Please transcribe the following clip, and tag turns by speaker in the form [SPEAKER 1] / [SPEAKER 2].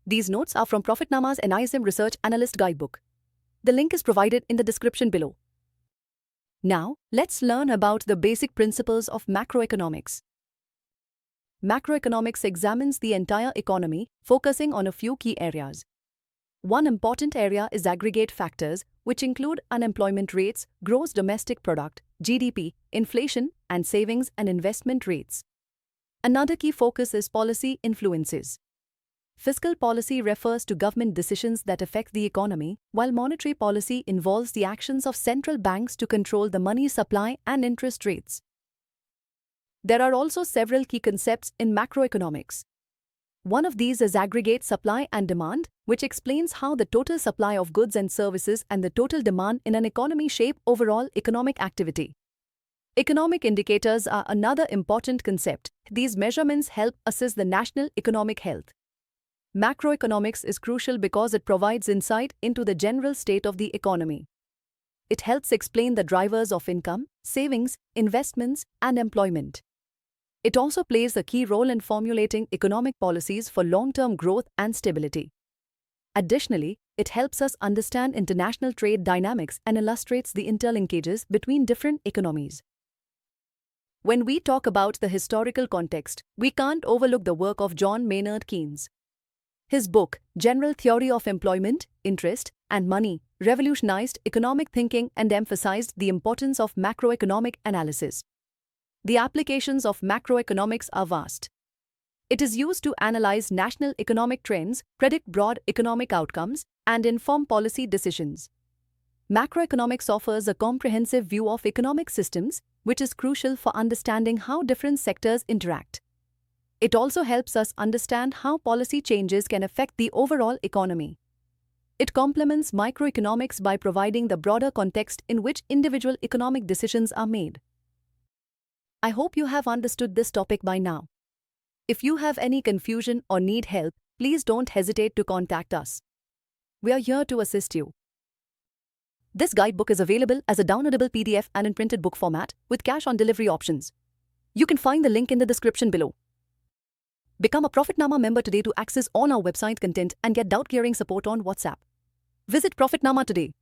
[SPEAKER 1] These notes are from Profitnama's NISM Research Analyst Guidebook. The link is provided in the description below. Now, let's learn about the basic principles of macroeconomics. Macroeconomics examines the entire economy, focusing on a few key areas. One important area is aggregate factors, which include unemployment rates, gross domestic product, GDP, inflation, and savings and investment rates. Another key focus is policy influences. Fiscal policy refers to government decisions that affect the economy, while monetary policy involves the actions of central banks to control the money supply and interest rates. There are also several key concepts in macroeconomics. One of these is aggregate supply and demand, which explains how the total supply of goods and services and the total demand in an economy shape overall economic activity. Economic indicators are another important concept. These measurements help assess the national economic health. Macroeconomics is crucial because it provides insight into the general state of the economy. It helps explain the drivers of income, savings, investments, and employment. It also plays a key role in formulating economic policies for long-term growth and stability. Additionally, it helps us understand international trade dynamics and illustrates the interlinkages between different economies. When we talk about the historical context, we can't overlook the work of John Maynard Keynes. His book, General Theory of Employment, Interest, and Money, revolutionized economic thinking and emphasized the importance of macroeconomic analysis. The applications of macroeconomics are vast. It is used to analyze national economic trends, predict broad economic outcomes, and inform policy decisions. Macroeconomics offers a comprehensive view of economic systems, which is crucial for understanding how different sectors interact. It also helps us understand how policy changes can affect the overall economy. It complements microeconomics by providing the broader context in which individual economic decisions are made. I hope you have understood this topic by now. If you have any confusion or need help, please don't hesitate to contact us. We are here to assist you. This guidebook is available as a downloadable PDF and in printed book format with cash-on-delivery options. You can find the link in the description below. Become a Profitnama member today to access all our website content and get doubt clearing support on WhatsApp. Visit Profitnama today.